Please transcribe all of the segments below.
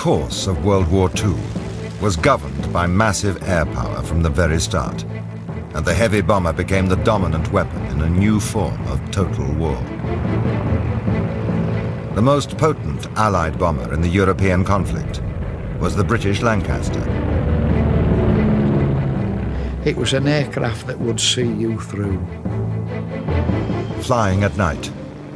course of World War II was governed by massive air power from the very start, and the heavy bomber became the dominant weapon in a new form of total war. The most potent Allied bomber in the European conflict was the British Lancaster. It was an aircraft that would see you through. Flying at night,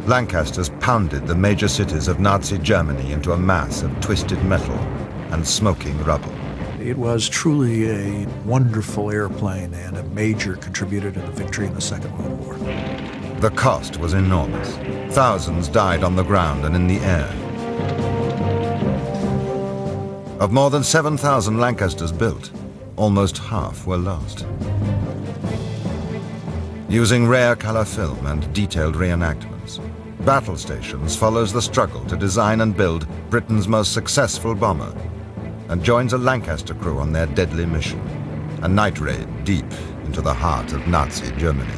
Lancasters pounded the major cities of Nazi Germany into a mass of twisted metal and smoking rubble. It was truly a wonderful airplane and a major contributor to the victory in the Second World War. The cost was enormous. Thousands died on the ground and in the air. Of more than 7,000 Lancasters built, almost half were lost. Using rare color film and detailed reenactments, Battle Stations follows the struggle to design and build Britain's most successful bomber, and joins a Lancaster crew on their deadly mission, a night raid deep into the heart of Nazi Germany.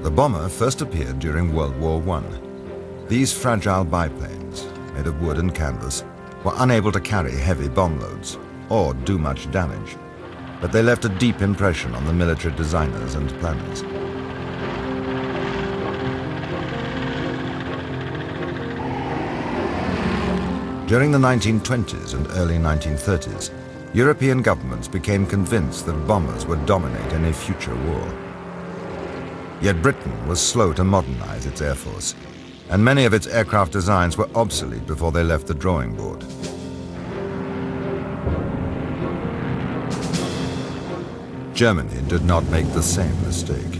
The bomber first appeared during World War I. These fragile biplanes, made of wood and canvas, were unable to carry heavy bomb loads or do much damage, but they left a deep impression on the military designers and planners. During the 1920s and early 1930s, European governments became convinced that bombers would dominate any future war. Yet Britain was slow to modernize its air force, and many of its aircraft designs were obsolete before they left the drawing board. Germany did not make the same mistake.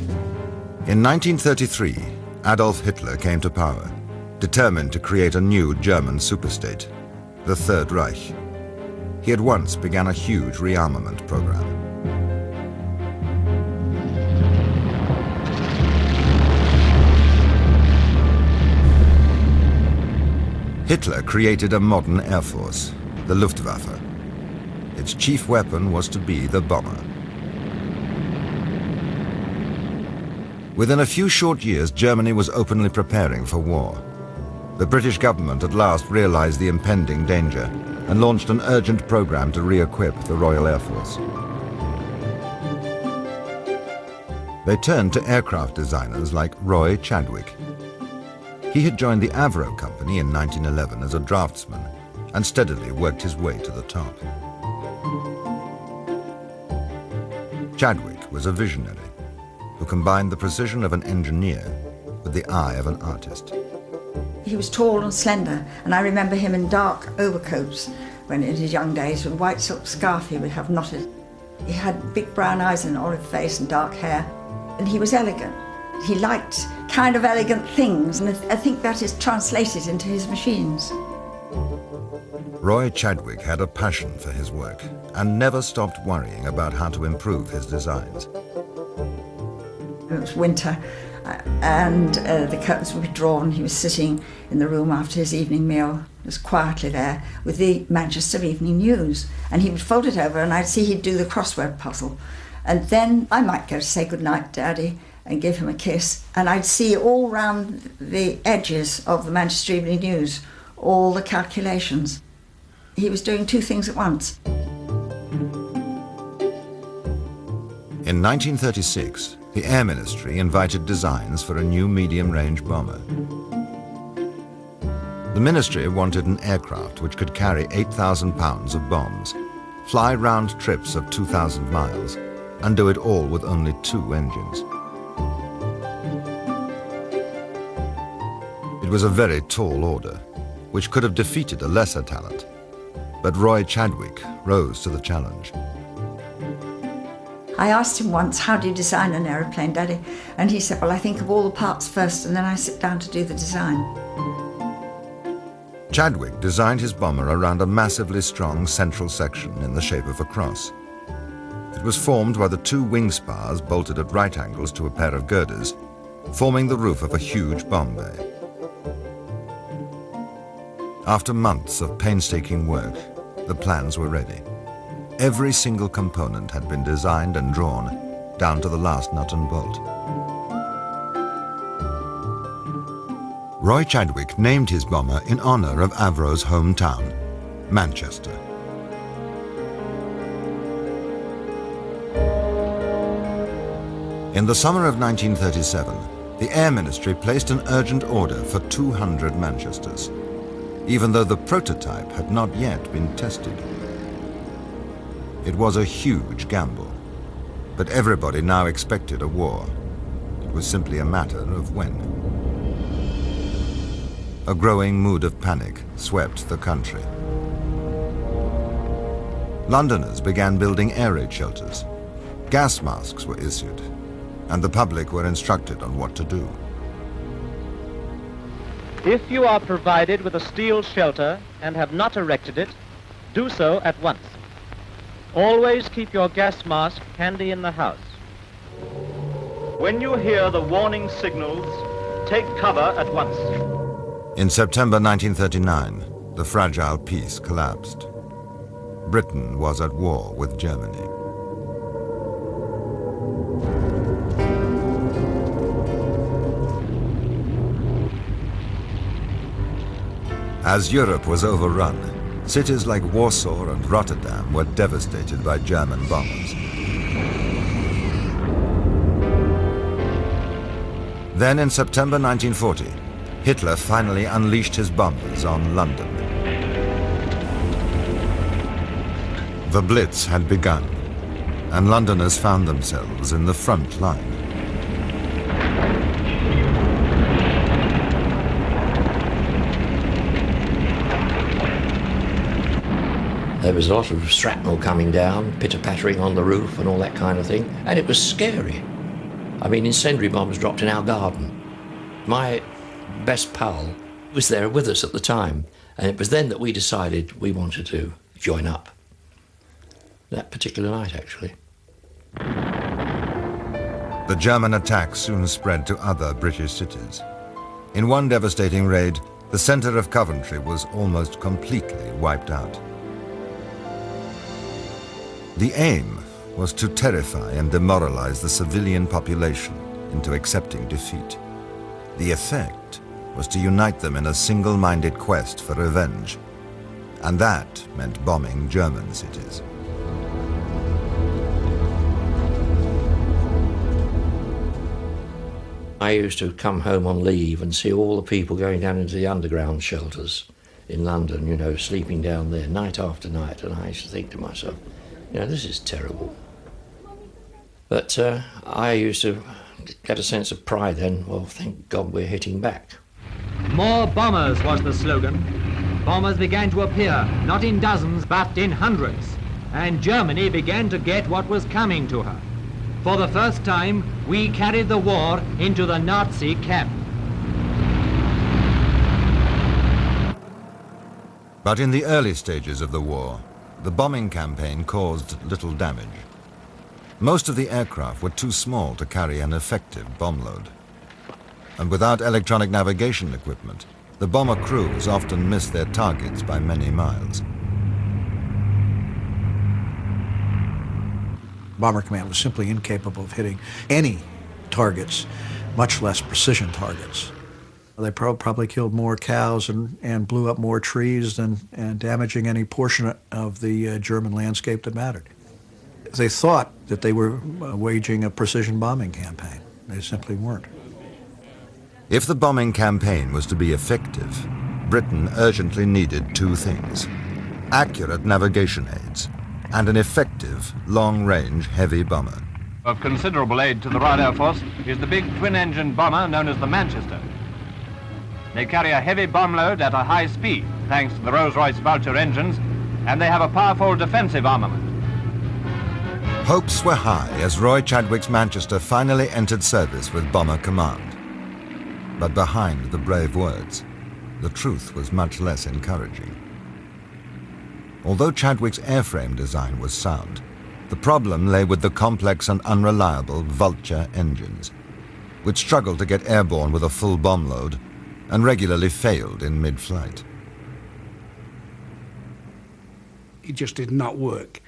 In 1933, Adolf Hitler came to power, determined to create a new German superstate, the Third Reich. He at once began a huge rearmament program. Hitler created a modern air force, the Luftwaffe. Its chief weapon was to be the bomber. Within a few short years, Germany was openly preparing for war. The British government at last realized the impending danger and launched an urgent program to re-equip the Royal Air Force. They turned to aircraft designers like Roy Chadwick. He had joined the Avro Company in 1911 as a draftsman and steadily worked his way to the top. Chadwick was a visionary who combined the precision of an engineer with the eye of an artist. He was tall and slender, and I remember him in dark overcoats when in his young days, with a white silk scarf he would have knotted. He had big brown eyes and an olive face and dark hair, and he was elegant. He liked kind of elegant things, and I think that is translated into his machines. Roy Chadwick had a passion for his work and never stopped worrying about how to improve his designs. It was winter, and the curtains would be drawn. He was sitting in the room after his evening meal, just quietly there, with the Manchester Evening News. And he would fold it over, and I'd see he'd do the crossword puzzle. And then I might go to say goodnight, Daddy, and give him a kiss. And I'd see all round the edges of the Manchester Evening News, all the calculations. He was doing two things at once. In 1936, the Air Ministry invited designs for a new medium-range bomber. The ministry wanted an aircraft which could carry 8,000 pounds of bombs, fly round trips of 2,000 miles, and do it all with only 2 engines. It was a very tall order, which could have defeated a lesser talent, but Roy Chadwick rose to the challenge. I asked him once, how do you design an aeroplane, Daddy? And he said, well, I think of all the parts first and then I sit down to do the design. Chadwick designed his bomber around a massively strong central section in the shape of a cross. It was formed by the 2 wing spars bolted at right angles to a pair of girders, forming the roof of a huge bomb bay. After months of painstaking work, the plans were ready. Every single component had been designed and drawn, down to the last nut and bolt. Roy Chadwick named his bomber in honor of Avro's hometown, Manchester. In the summer of 1937, the Air Ministry placed an urgent order for 200 Manchesters, even though the prototype had not yet been tested. It was a huge gamble, but everybody now expected a war. It was simply a matter of when. A growing mood of panic swept the country. Londoners began building air raid shelters. Gas masks were issued, and the public were instructed on what to do. If you are provided with a steel shelter and have not erected it, do so at once. Always keep your gas mask handy in the house. When you hear the warning signals, take cover at once. In September 1939, the fragile peace collapsed. Britain was at war with Germany. As Europe was overrun, cities like Warsaw and Rotterdam were devastated by German bombers. Then in September 1940, Hitler finally unleashed his bombers on London. The Blitz had begun, and Londoners found themselves in the front line. There was a lot of shrapnel coming down, pitter-pattering on the roof and all that kind of thing, and it was scary. I mean, incendiary bombs dropped in our garden. My best pal was there with us at the time, and it was then that we decided we wanted to join up. That particular night, actually. The German attack soon spread to other British cities. In one devastating raid, the centre of Coventry was almost completely wiped out. The aim was to terrify and demoralize the civilian population into accepting defeat. The effect was to unite them in a single-minded quest for revenge, and that meant bombing German cities. I used to come home on leave and see all the people going down into the underground shelters in London, you know, sleeping down there night after night, and I used to think to myself, you know, this is terrible. But I used to get a sense of pride then. Well, thank God we're hitting back. More bombers was the slogan. Bombers began to appear, not in dozens, but in hundreds. And Germany began to get what was coming to her. For the first time, we carried the war into the Nazi camp. But in the early stages of the war, the bombing campaign caused little damage. Most of the aircraft were too small to carry an effective bomb load. And without electronic navigation equipment, the bomber crews often missed their targets by many miles. Bomber Command was simply incapable of hitting any targets, much less precision targets. They probably killed more cows and blew up more trees and damaging any portion of the German landscape that mattered. They thought that they were waging a precision bombing campaign. They simply weren't. If the bombing campaign was to be effective, Britain urgently needed two things: accurate navigation aids and an effective, long-range heavy bomber. Of considerable aid to the Royal Air Force is the big twin-engine bomber known as the Manchester. They carry a heavy bomb load at a high speed, thanks to the Rolls-Royce Vulture engines, and they have a powerful defensive armament. Hopes were high as Roy Chadwick's Manchester finally entered service with Bomber Command. But behind the brave words, the truth was much less encouraging. Although Chadwick's airframe design was sound, the problem lay with the complex and unreliable Vulture engines, which struggled to get airborne with a full bomb load and regularly failed in mid-flight. It just did not work.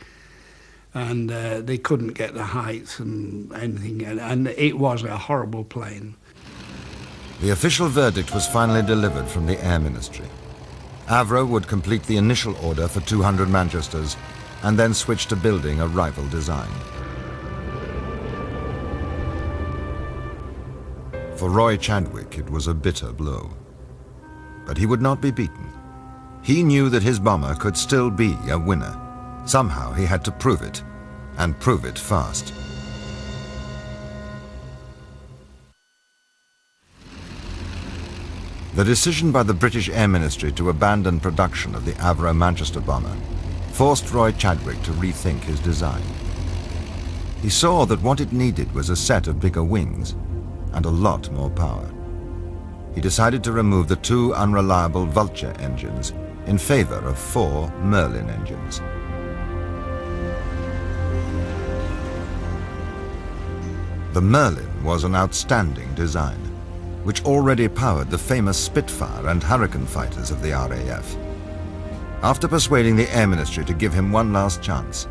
and they couldn't get the height and anything, and it was a horrible plane. The official verdict was finally delivered from the Air Ministry. Avro would complete the initial order for 200 Manchesters and then switch to building a rival design. For Roy Chadwick, it was a bitter blow. But he would not be beaten. He knew that his bomber could still be a winner. Somehow he had to prove it, and prove it fast. The decision by the British Air Ministry to abandon production of the Avro Manchester bomber forced Roy Chadwick to rethink his design. He saw that what it needed was a set of bigger wings and a lot more power. He decided to remove the 2 unreliable Vulture engines in favor of 4 Merlin engines. The Merlin was an outstanding design, which already powered the famous Spitfire and Hurricane fighters of the RAF. After persuading the Air Ministry to give him one last chance,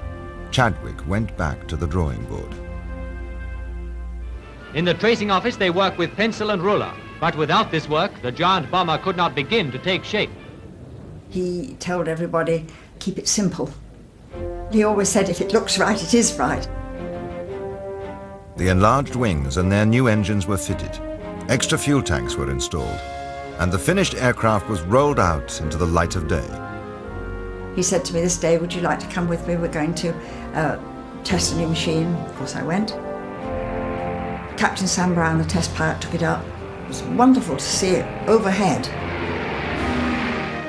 Chadwick went back to the drawing board. In the tracing office, they work with pencil and ruler. But without this work, the giant bomber could not begin to take shape. He told everybody, keep it simple. He always said, if it looks right, it is right. The enlarged wings and their new engines were fitted. Extra fuel tanks were installed, and the finished aircraft was rolled out into the light of day. He said to me this day, would you like to come with me? We're going to test a new machine. Of course I went. Captain Sam Brown, the test pilot, took it up. It was wonderful to see it overhead.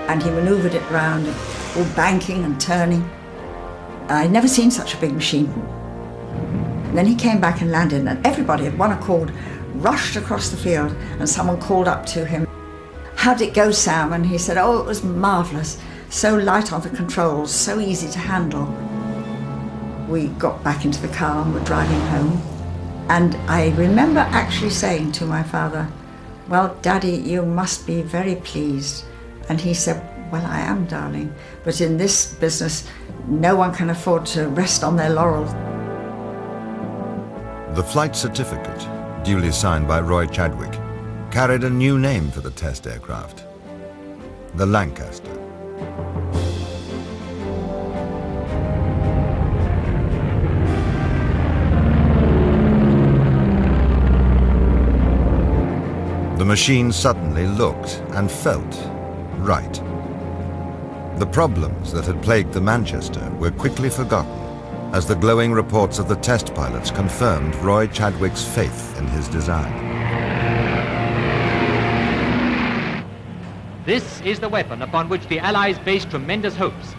And he manoeuvred it around, all banking and turning. I'd never seen such a big machine. And then he came back and landed, and everybody at one accord rushed across the field, and someone called up to him, how did it go, Sam? And he said, oh, it was marvellous. So light on the controls, so easy to handle. We got back into the car and were driving home. And I remember actually saying to my father, well, Daddy, you must be very pleased. And he said, well, I am, darling. But in this business, no one can afford to rest on their laurels. The flight certificate, duly signed by Roy Chadwick, carried a new name for the test aircraft, the Lancaster. The machine suddenly looked and felt right. The problems that had plagued the Manchester were quickly forgotten as the glowing reports of the test pilots confirmed Roy Chadwick's faith in his design. This is the weapon upon which the Allies based tremendous hopes.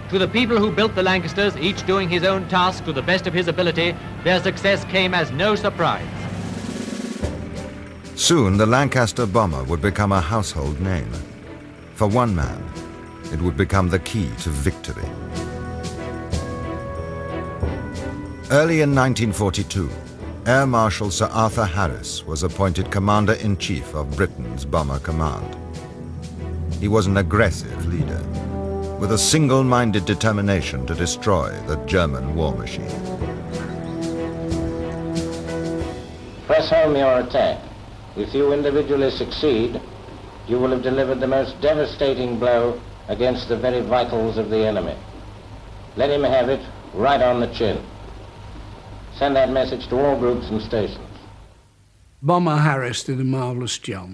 To the people who built the Lancasters, each doing his own task to the best of his ability, their success came as no surprise. Soon the Lancaster bomber would become a household name. For one man, it would become the key to victory. Early in 1942, Air Marshal Sir Arthur Harris was appointed Commander-in-Chief of Britain's Bomber Command. He was an aggressive leader, with a single-minded determination to destroy the German war machine. Press home your attack. If you individually succeed, you will have delivered the most devastating blow against the very vitals of the enemy. Let him have it right on the chin. Send that message to all groups and stations. Bomber Harris did a marvellous job.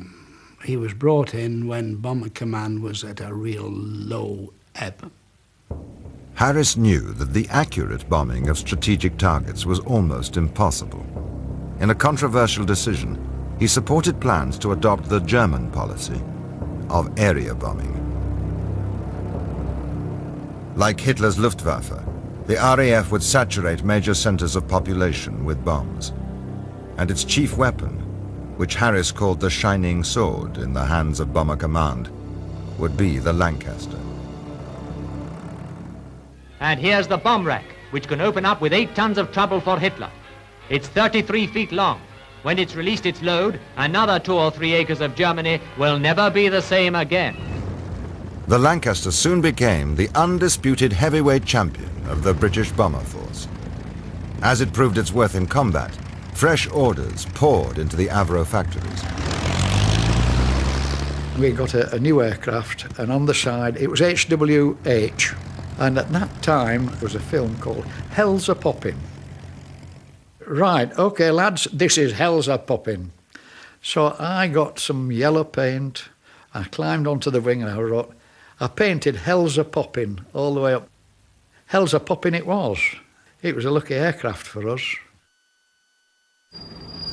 He was brought in when Bomber Command was at a real low ebb. Harris knew that the accurate bombing of strategic targets was almost impossible. In a controversial decision, he supported plans to adopt the German policy of area bombing. Like Hitler's Luftwaffe, the RAF would saturate major centers of population with bombs. And its chief weapon, which Harris called the Shining Sword in the hands of Bomber Command, would be the Lancaster. And here's the bomb rack, which can open up with 8 tons of trouble for Hitler. It's 33 feet long. When it's released its load, another 2 or 3 acres of Germany will never be the same again. The Lancaster soon became the undisputed heavyweight champion of the British bomber force. As it proved its worth in combat, fresh orders poured into the Avro factories. We got a new aircraft, and on the side it was HWH, and at that time there was a film called Hell's a Poppin'. Right, OK lads, this is Hell's a Poppin'. So I got some yellow paint, I climbed onto the wing and I painted Hell's a Poppin' all the way up. Hell's a Poppin' it was. It was a lucky aircraft for us.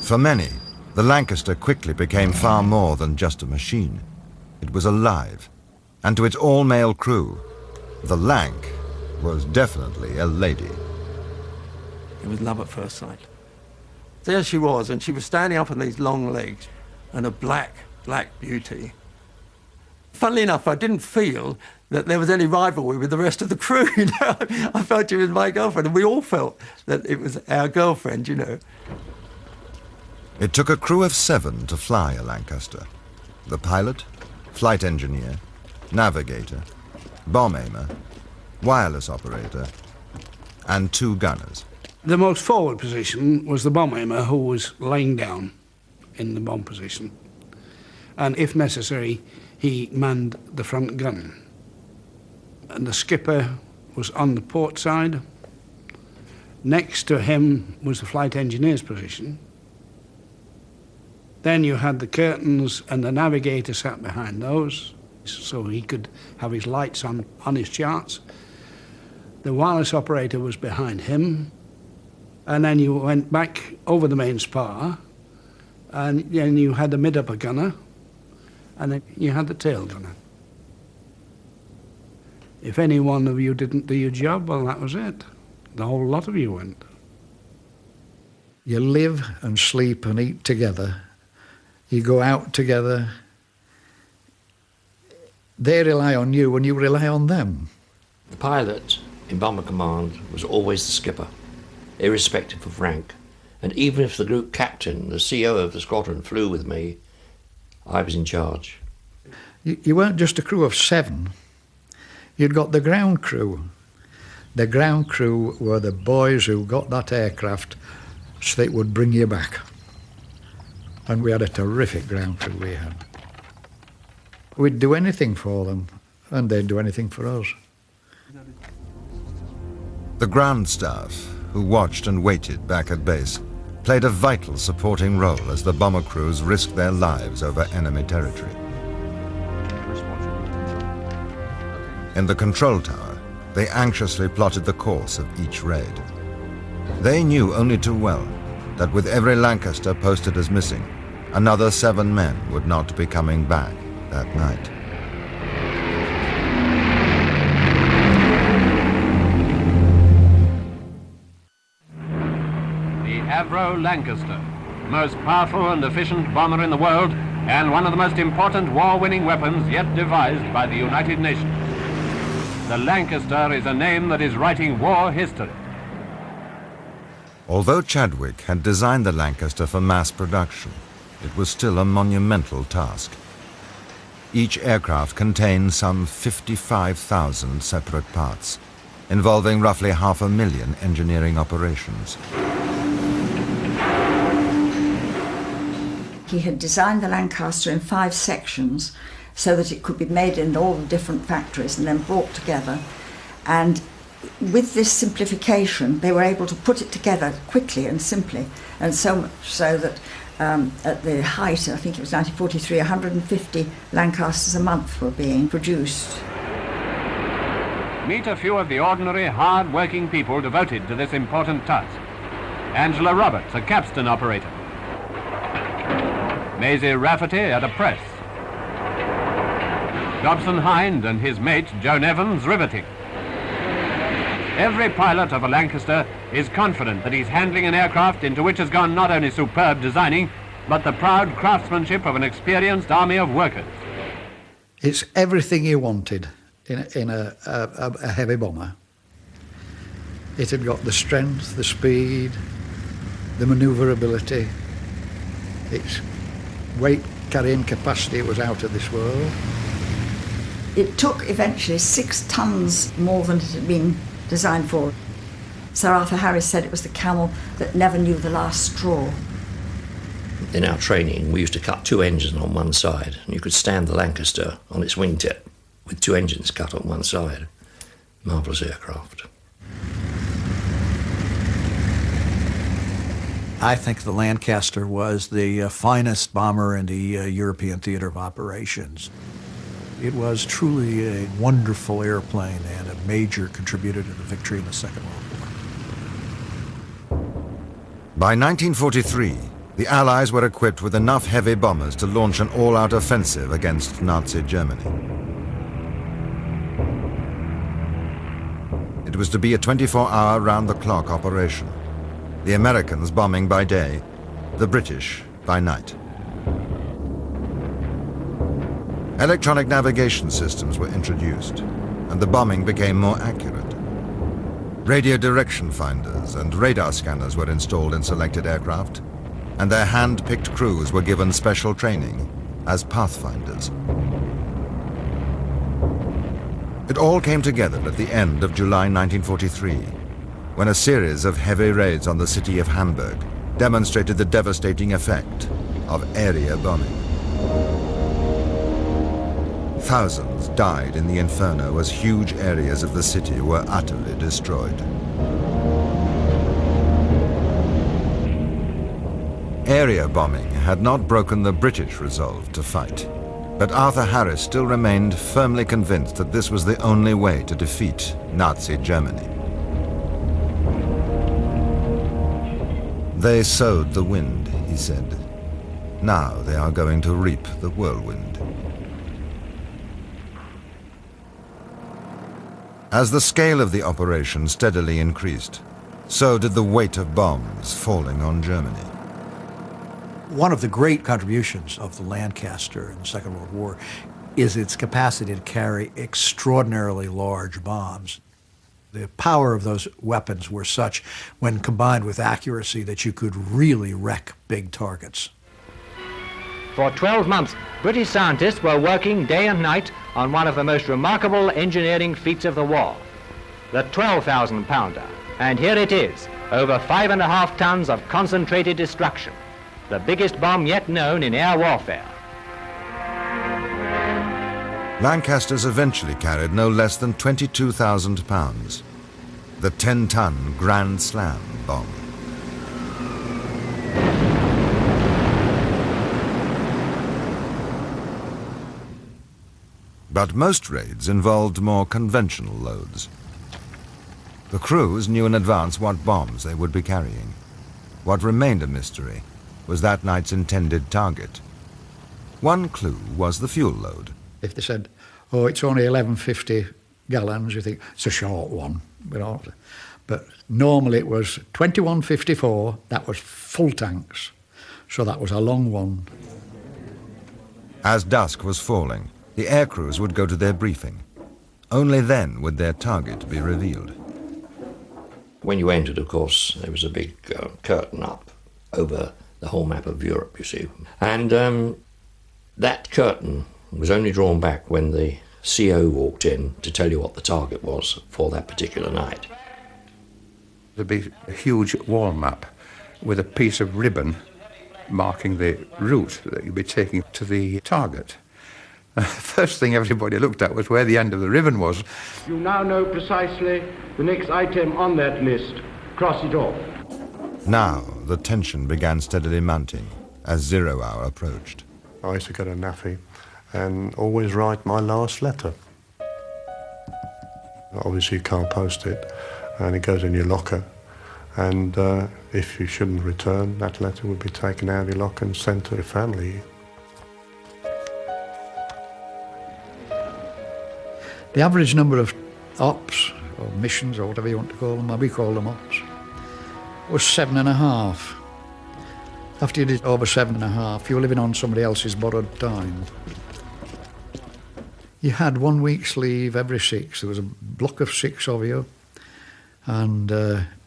For many, the Lancaster quickly became far more than just a machine. It was alive, and to its all-male crew, the Lanc was definitely a lady. It was love at first sight. There she was, and she was standing up on these long legs, and a black beauty. Funnily enough, I didn't feel that there was any rivalry with the rest of the crew, you know. I felt she was my girlfriend, and we all felt that it was our girlfriend, you know. It took a crew of 7 to fly a Lancaster. The pilot, flight engineer, navigator, bomb aimer, wireless operator, and 2 gunners. The most forward position was the bomb aimer, who was lying down in the bomb position. And if necessary, he manned the front gun. And the skipper was on the port side. Next to him was the flight engineer's position. Then you had the curtains, and the navigator sat behind those, so he could have his lights on his charts. The wireless operator was behind him. And then you went back over the main spar, and then you had the mid-upper gunner, and then you had the tail gunner. If any one of you didn't do your job, well, that was it. The whole lot of you went. You live and sleep and eat together. You go out together. They rely on you and you rely on them. The pilot in Bomber Command was always the skipper, irrespective of rank. And even if the group captain, the CO of the squadron, flew with me, I was in charge. You weren't just a crew of 7. You'd got the ground crew. The ground crew were the boys who got that aircraft so they would bring you back. And we had a terrific ground crew we had. We'd do anything for them, and they'd do anything for us. The ground staff, who watched and waited back at base, played a vital supporting role as the bomber crews risked their lives over enemy territory. In the control tower, they anxiously plotted the course of each raid. They knew only too well that with every Lancaster posted as missing, another 7 men would not be coming back that night. The Avro Lancaster, the most powerful and efficient bomber in the world, and one of the most important war-winning weapons yet devised by the United Nations. The Lancaster is a name that is writing war history. Although Chadwick had designed the Lancaster for mass production, it was still a monumental task. Each aircraft contained some 55,000 separate parts, involving roughly 500,000 engineering operations. He had designed the Lancaster in 5 sections so that it could be made in all the different factories and then brought together. And with this simplification, they were able to put it together quickly and simply, and so much so that at the height, I think it was 1943, 150 Lancasters a month were being produced. Meet a few of the ordinary, hard-working people devoted to this important task. Angela Roberts, a capstan operator. Maisie Rafferty at a press. Dobson Hind and his mate, Joan Evans, riveting. Every pilot of a Lancaster is confident that he's handling an aircraft into which has gone not only superb designing, but the proud craftsmanship of an experienced army of workers. It's everything you wanted in a heavy bomber. It had got the strength, the speed, the manoeuvrability. Its weight carrying capacity was out of this world. It took eventually 6 tons more than it had been designed for. Sir Arthur Harris said it was the camel that never knew the last straw. In our training, we used to cut 2 engines on one side, and you could stand the Lancaster on its wingtip with 2 engines cut on one side. Marvellous aircraft. I think the Lancaster was the finest bomber in the European theater of operations. It was truly a wonderful airplane and a major contributor to the victory in the Second World War. By 1943, the Allies were equipped with enough heavy bombers to launch an all-out offensive against Nazi Germany. It was to be a 24-hour round-the-clock operation. The Americans bombing by day, the British by night. Electronic navigation systems were introduced, and the bombing became more accurate. Radio direction finders and radar scanners were installed in selected aircraft, and their hand-picked crews were given special training as pathfinders. It all came together at the end of July 1943, when a series of heavy raids on the city of Hamburg demonstrated the devastating effect of area bombing. Thousands died in the inferno as huge areas of the city were utterly destroyed. Area bombing had not broken the British resolve to fight, but Arthur Harris still remained firmly convinced that this was the only way to defeat Nazi Germany. They sowed the wind, he said. Now they are going to reap the whirlwind. As the scale of the operation steadily increased, so did the weight of bombs falling on Germany. One of the great contributions of the Lancaster in the Second World War is its capacity to carry extraordinarily large bombs. The power of those weapons were such, when combined with accuracy, that you could really wreck big targets. For 12 months, British scientists were working day and night on one of the most remarkable engineering feats of the war, the 12,000-pounder. And here it is, over 5.5 tons of concentrated destruction, the biggest bomb yet known in air warfare. Lancasters eventually carried no less than 22,000 pounds, the 10-ton Grand Slam bomb. But most raids involved more conventional loads. The crews knew in advance what bombs they would be carrying. What remained a mystery was that night's intended target. One clue was the fuel load. If they said, oh, it's only 1150 gallons, you think, it's a short one. But normally it was 2154, that was full tanks. So that was a long one. As dusk was falling, the air crews would go to their briefing. Only then would their target be revealed. When you entered, of course, there was a big curtain up over the whole map of Europe, you see. And that curtain was only drawn back when the CO walked in to tell you what the target was for that particular night. There'd be a huge wall map with a piece of ribbon marking the route that you'd be taking to the target. The first thing everybody looked at was where the end of the ribbon was. You now know precisely the next item on that list. Cross it off. Now the tension began steadily mounting as 0 hour approached. I used to go to NAFI and always write my last letter. Obviously you can't post it, and it goes in your locker, and if you shouldn't return, that letter would be taken out of your locker and sent to your family. The average number of ops, or missions, or whatever you want to call them, we call them ops, was 7.5. After you did over 7.5, you were living on somebody else's borrowed time. You had 1 week's leave every 6. There was a block of 6 of you, and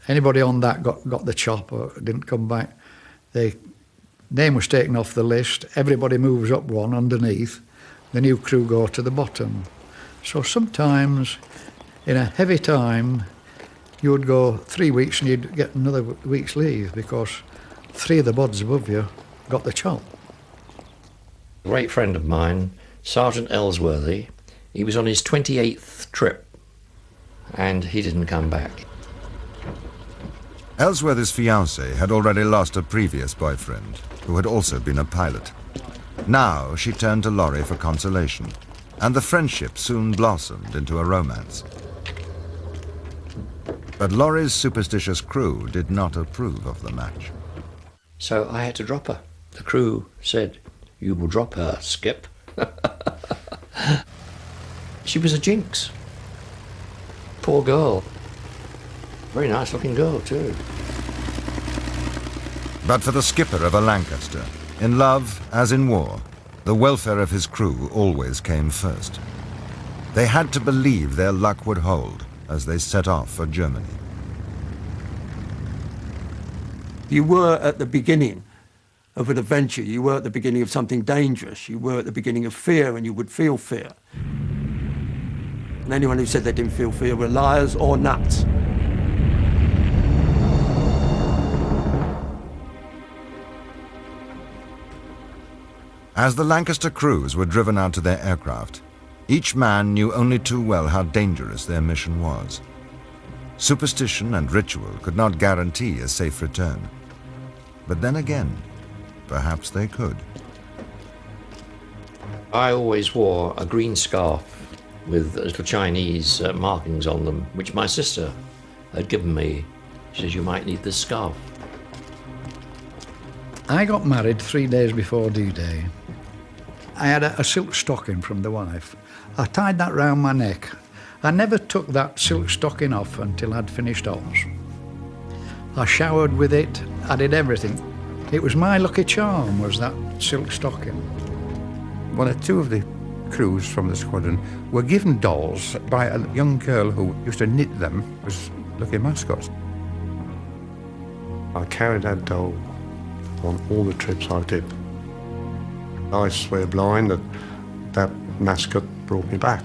anybody on that got the chop or didn't come back. Their name was taken off the list. Everybody moves up one underneath. The new crew go to the bottom. So sometimes, in a heavy time, you would go 3 weeks and you'd get another week's leave because 3 of the bods above you got the chop. A great friend of mine, Sergeant Ellsworthy, he was on his 28th trip and he didn't come back. Ellsworthy's fiancée had already lost a previous boyfriend, who had also been a pilot. Now she turned to Laurie for consolation, and the friendship soon blossomed into a romance. But Laurie's superstitious crew did not approve of the match. So I had to drop her. The crew said, "You will drop her, Skip." She was a jinx. Poor girl. Very nice looking girl too. But for the skipper of a Lancaster, in love as in war, the welfare of his crew always came first. They had to believe their luck would hold as they set off for Germany. You were at the beginning of an adventure. You were at the beginning of something dangerous. You were at the beginning of fear, and you would feel fear. And anyone who said they didn't feel fear were liars or nuts. As the Lancaster crews were driven out to their aircraft, each man knew only too well how dangerous their mission was. Superstition and ritual could not guarantee a safe return. But then again, perhaps they could. I always wore a green scarf with little Chinese markings on them, which my sister had given me. She says, "You might need this scarf." I got married 3 days before D-Day. I had a silk stocking from the wife. I tied that round my neck. I never took that silk stocking off until I'd finished ours. I showered with it, I did everything. It was my lucky charm, was that silk stocking. One or two of the crews from the squadron were given dolls by a young girl who used to knit them as lucky mascots. I carried that doll on all the trips I did. I swear blind that that mascot brought me back.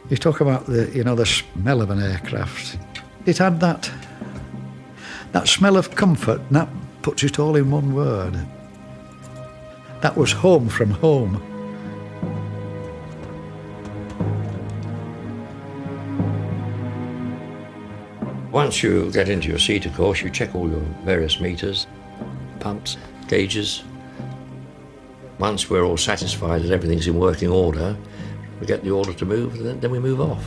You talk about the smell of an aircraft. It had that smell of comfort, and that puts it all in one word. That was home from home. Once you get into your seat, of course, you check all your various meters, pumps, gauges. Once we're all satisfied that everything's in working order, we get the order to move, and then we move off.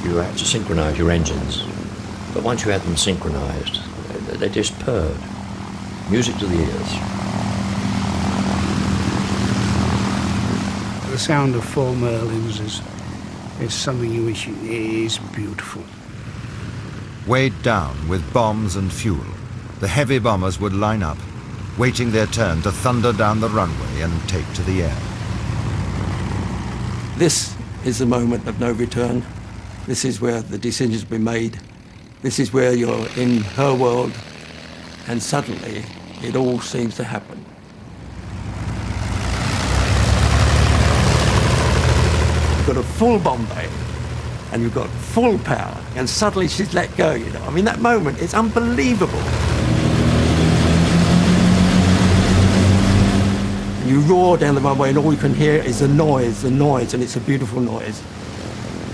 You had to synchronise your engines, but once you had them synchronised, they just purred. Music to the ears. The sound of 4 Merlins is something you wish it is beautiful. Weighed down with bombs and fuel, the heavy bombers would line up, waiting their turn to thunder down the runway and take to the air. This is the moment of no return. This is where the decisions be made. This is where you're in her world, and suddenly it all seems to happen. You've got a full bomb bay, and you've got full power, and suddenly she's let go, you know. I mean, that moment is unbelievable. And you roar down the runway, and all you can hear is the noise, and it's a beautiful noise.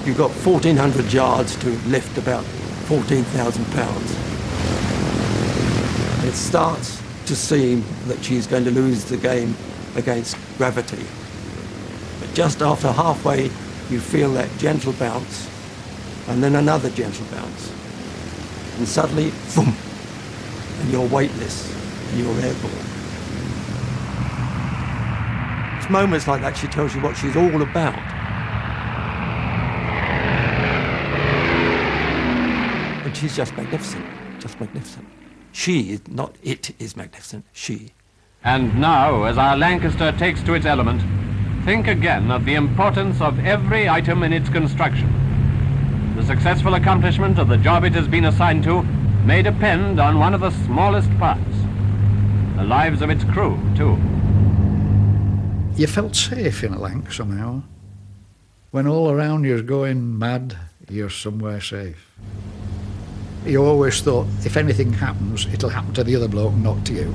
You've got 1,400 yards to lift about 14,000 pounds. It starts to seem that she's going to lose the game against gravity. But just after halfway, you feel that gentle bounce, and then another gentle bounce. And suddenly, boom, and you're weightless, and you're airborne. It's moments like that she tells you what she's all about. And she's just magnificent, just magnificent. She is not it is magnificent, she. And now, as our Lancaster takes to its element, think again of the importance of every item in its construction. The successful accomplishment of the job it has been assigned to may depend on one of the smallest parts. The lives of its crew, too. You felt safe in a Lanc somehow. When all around you's going mad, you're somewhere safe. You always thought, if anything happens, it'll happen to the other bloke, not to you.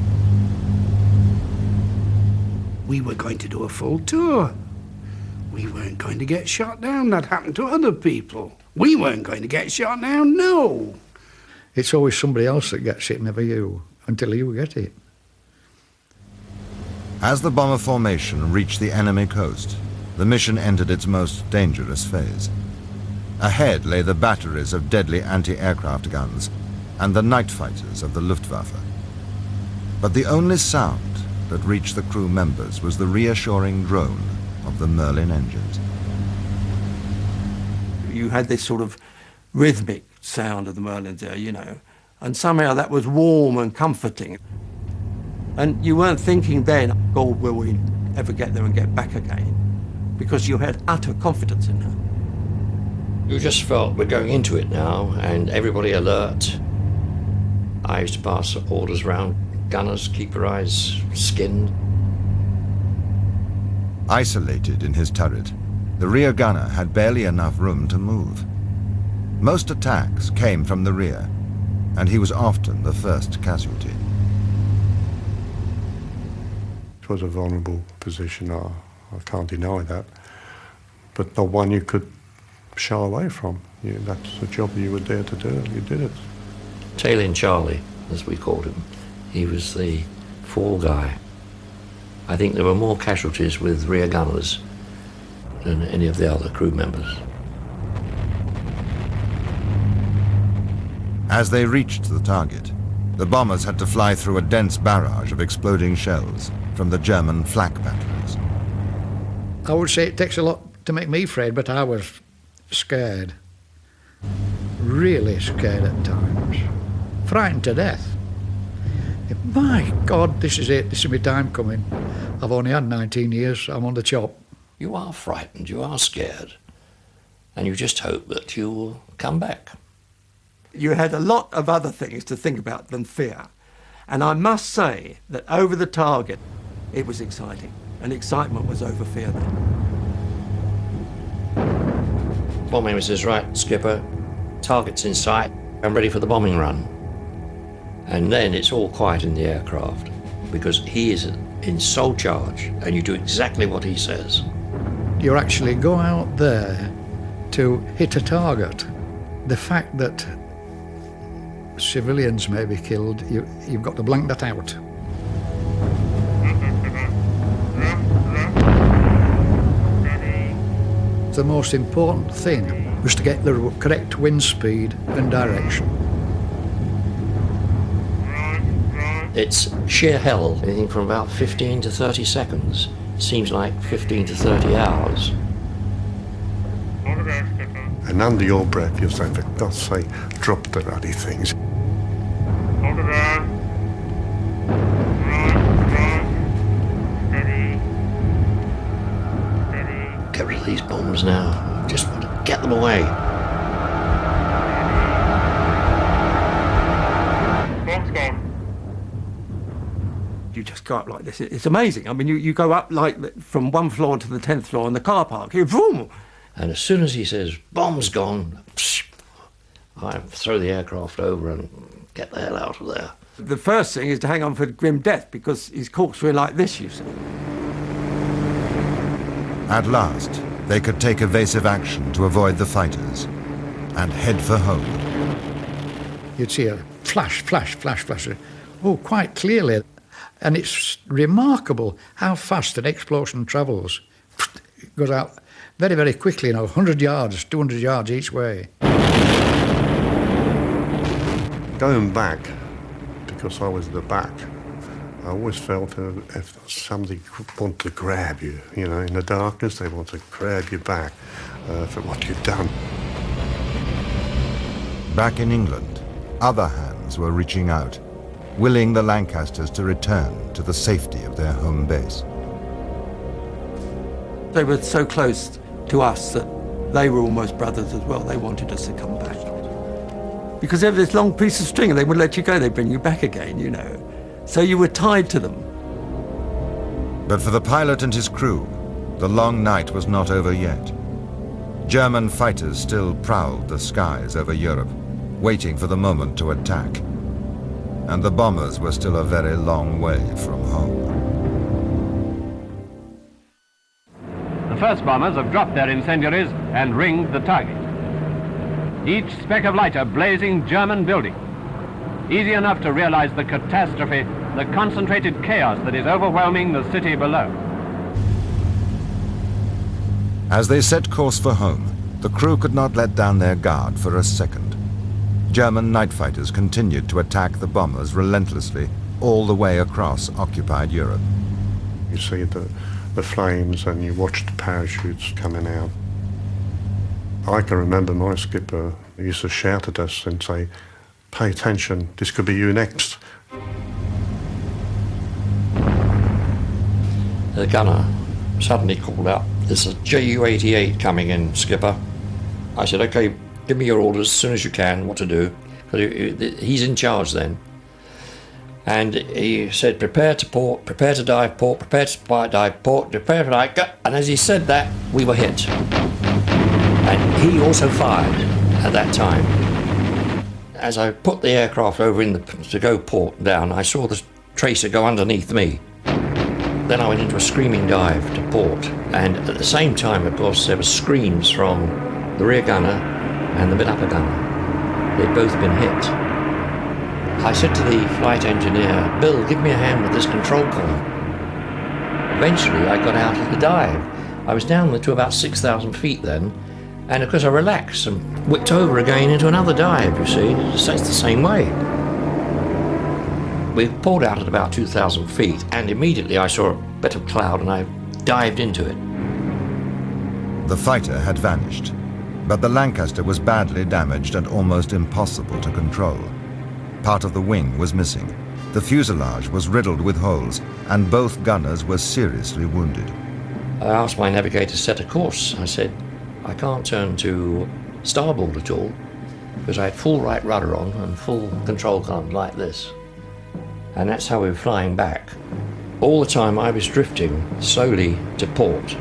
We were going to do a full tour. We weren't going to get shot down. That happened to other people. We weren't going to get shot down, no. It's always somebody else that gets it, never you, until you get it. As the bomber formation reached the enemy coast, the mission entered its most dangerous phase. Ahead lay the batteries of deadly anti-aircraft guns and the night fighters of the Luftwaffe. But the only sound that reached the crew members was the reassuring drone of the Merlin engines. You had this sort of rhythmic sound of the Merlins there, you know, and somehow that was warm and comforting. And you weren't thinking then, oh, will we ever get there and get back again? Because you had utter confidence in her. You just felt we're going into it now, and everybody alert. I used to pass orders around. Gunners, keep your eyes skinned. Isolated in his turret, the rear gunner had barely enough room to move. Most attacks came from the rear, and he was often the first casualty. It was a vulnerable position, I can't deny that, but not one you could shy away from. That's the job you were there to do, and you did it. Tail-in Charlie, as we called him, he was the fall guy. I think there were more casualties with rear gunners than any of the other crew members. As they reached the target, the bombers had to fly through a dense barrage of exploding shells from the German flak batteries. I would say it takes a lot to make me afraid, but I was scared. Really scared at times. Frightened to death. My God, this is it. This is my time coming. I've only had 19 years. I'm on the chop. You are frightened, you are scared, and you just hope that you will come back. You had a lot of other things to think about than fear. And I must say that over the target, it was exciting. And excitement was over fear then. Bombing says, right, skipper, target's in sight, I'm ready for the bombing run. And then it's all quiet in the aircraft because he is in sole charge and you do exactly what he says. You actually go out there to hit a target. The fact that civilians may be killed, you've got to blank that out. The most important thing was to get the correct wind speed and direction. It's sheer hell, anything from about 15 to 30 seconds. Seems like 15 to 30 hours. And under your breath you're saying, for God's sake, drop the ruddy things. Get rid of these bombs now. Just want to get them away. You just go up like this. It's amazing. I mean, you go up like from one floor to the 10th floor in the car park. You vroom. And as soon as he says, bomb's gone, I throw the aircraft over and get the hell out of there. The first thing is to hang on for grim death because he's corkscrewing like this, you see. At last, they could take evasive action to avoid the fighters and head for home. You'd see a flash, flash, flash, flash. Oh, quite clearly. And it's remarkable how fast an explosion travels. It goes out very, very quickly, 100 yards, 200 yards each way. Going back, because I was at the back, I always felt if somebody wanted to grab you, in the darkness, they want to grab you back for what you've done. Back in England, Other hands were reaching out, willing the Lancasters to return to the safety of their home base. They were so close to us that they were almost brothers as well. They wanted us to come back. Because they have this long piece of string and they would let you go, they'd bring you back again, you know. So you were tied to them. But for the pilot and his crew, the long night was not over yet. German fighters still prowled the skies over Europe, waiting for the moment to attack. And the bombers were still a very long way from home. The first bombers have dropped their incendiaries and ringed the target. Each speck of light a blazing German building. Easy enough to realize the catastrophe, the concentrated chaos that is overwhelming the city below. As they set course for home, the crew could not let down their guard for a second. German night fighters continued to attack the bombers relentlessly all the way across occupied Europe. You see the flames and you watch the parachutes coming out. I can remember my skipper used to shout at us and say, "Pay attention, this could be you next." The gunner suddenly called out, "There's a Ju-88 coming in, skipper." I said, "Okay, give me your orders as soon as you can, what to do." Because he's in charge then. And he said, "Prepare to port, prepare to dive port, prepare to dive port, prepare to dive..." And as he said that, we were hit. And he also fired at that time. As I put the aircraft over to go port down, I saw the tracer go underneath me. Then I went into a screaming dive to port. And at the same time, of course, there were screams from the rear gunner and the mid-upper gunner. They'd both been hit. I said to the flight engineer, "Bill, give me a hand with this control column." Eventually, I got out of the dive. I was down to about 6,000 feet then, and of course I relaxed and whipped over again into another dive, you see. It's the same way. We pulled out at about 2,000 feet, and immediately I saw a bit of cloud and I dived into it. The fighter had vanished, but the Lancaster was badly damaged and almost impossible to control. Part of the wing was missing. The fuselage was riddled with holes, and both gunners were seriously wounded. I asked my navigator to set a course. I said, "I can't turn to starboard at all," because I had full right rudder on and full control column like this. And that's how we were flying back. All the time I was drifting slowly to port.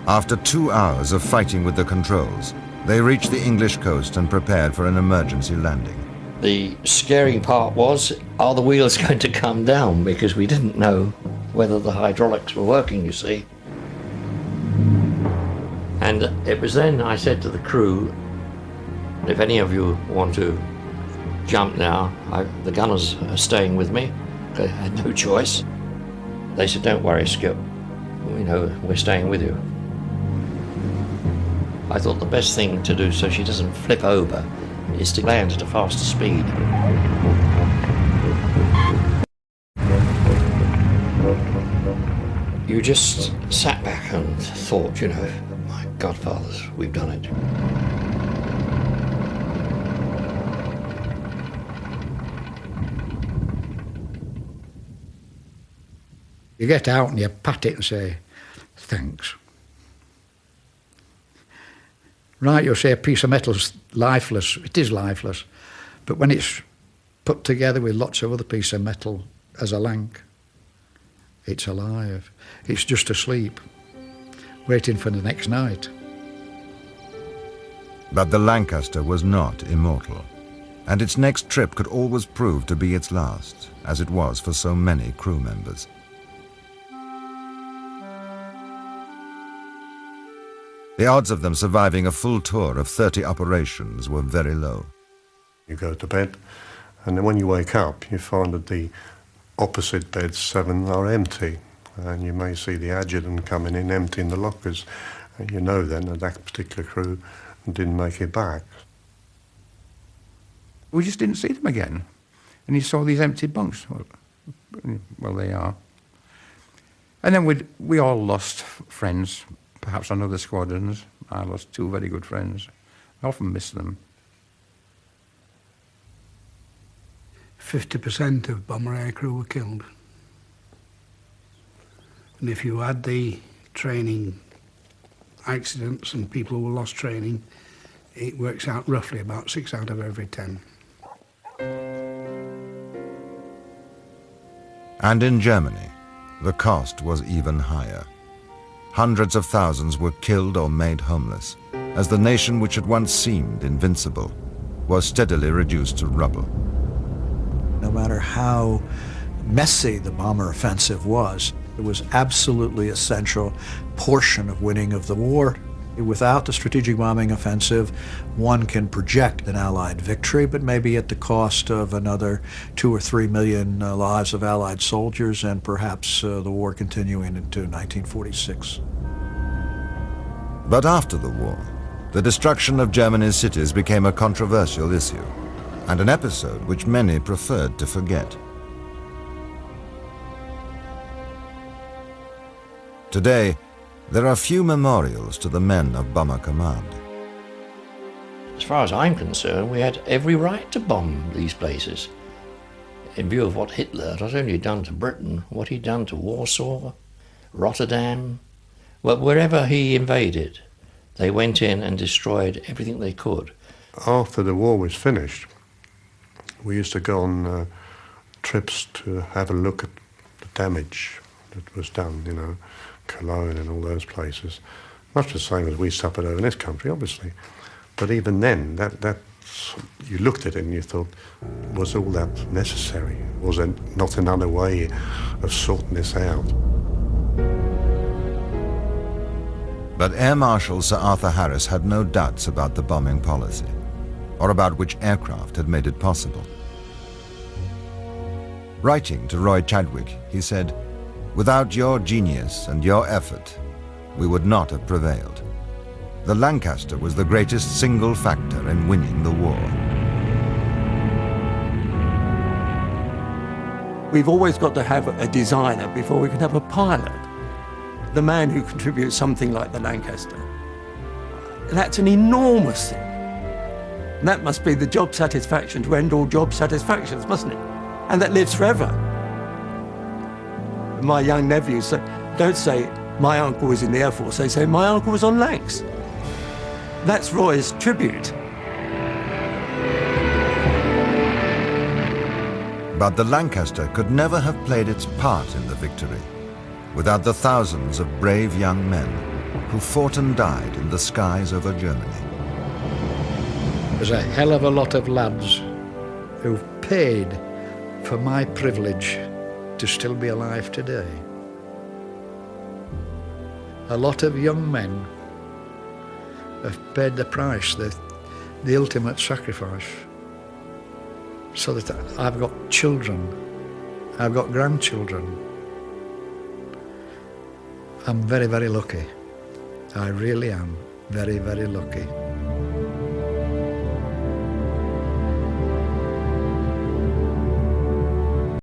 After 2 hours of fighting with the controls, they reached the English coast and prepared for an emergency landing. The scaring part was, are the wheels going to come down? Because we didn't know whether the hydraulics were working, you see. And it was then I said to the crew, "If any of you want to jump now, the gunners are staying with me." I had no choice. They said, "Don't worry, Skip. We know we're staying with you." I thought the best thing to do so she doesn't flip over is to land at a faster speed. You just sat back and thought, you know, my godfathers, we've done it. You get out and you pat it and say, "Thanks." Right, you'll say a piece of metal's lifeless. It is lifeless. But when it's put together with lots of other pieces of metal as a lank, it's alive. It's just asleep, waiting for the next night. But the Lancaster was not immortal, and its next trip could always prove to be its last, as it was for so many crew members. The odds of them surviving a full tour of 30 operations were very low. You go to bed, and then when you wake up, you find that the opposite beds 7 are empty, and you may see the adjutant coming in emptying the lockers, and you know then that that particular crew didn't make it back. We just didn't see them again, and you saw these empty bunks. Well, they are. And then we all lost friends. Perhaps on other squadrons. I lost 2 very good friends. I often miss them. 50% of bomber aircrew were killed. And if you add the training accidents and people who lost training, it works out roughly about 6 out of every 10. And in Germany, the cost was even higher. Hundreds of thousands were killed or made homeless, as the nation which had once seemed invincible was steadily reduced to rubble. No matter how messy the bomber offensive was, it was absolutely essential portion of winning of the war. Without the strategic bombing offensive, one can project an Allied victory, but maybe at the cost of another 2 or 3 million lives of Allied soldiers and perhaps the war continuing into 1946. But after the war, the destruction of Germany's cities became a controversial issue, and an episode which many preferred to forget. Today, there are few memorials to the men of Bomber Command. As far as I'm concerned, we had every right to bomb these places. In view of what Hitler not only done to Britain, what he'd done to Warsaw, Rotterdam, well, wherever he invaded, they went in and destroyed everything they could. After the war was finished, we used to go on trips to have a look at the damage that was done, you know, Cologne and all those places. Much the same as we suffered over in this country, obviously. But even then, you looked at it and you thought, was all that necessary? Was there not another way of sorting this out? But Air Marshal Sir Arthur Harris had no doubts about the bombing policy, or about which aircraft had made it possible. Writing to Roy Chadwick, he said, "Without your genius and your effort, we would not have prevailed. The Lancaster was the greatest single factor in winning the war." We've always got to have a designer before we can have a pilot. The man who contributes something like the Lancaster, that's an enormous thing. And that must be the job satisfaction to end all job satisfactions, mustn't it? And that lives forever. My young nephews don't say, my uncle was in the Air Force, they say, my uncle was on Lancs. That's Roy's tribute. But the Lancaster could never have played its part in the victory without the thousands of brave young men who fought and died in the skies over Germany. There's a hell of a lot of lads who've paid for my privilege to still be alive today. A lot of young men have paid the price, the ultimate sacrifice, so that I've got children, I've got grandchildren. I'm very, very lucky. I really am very, very lucky.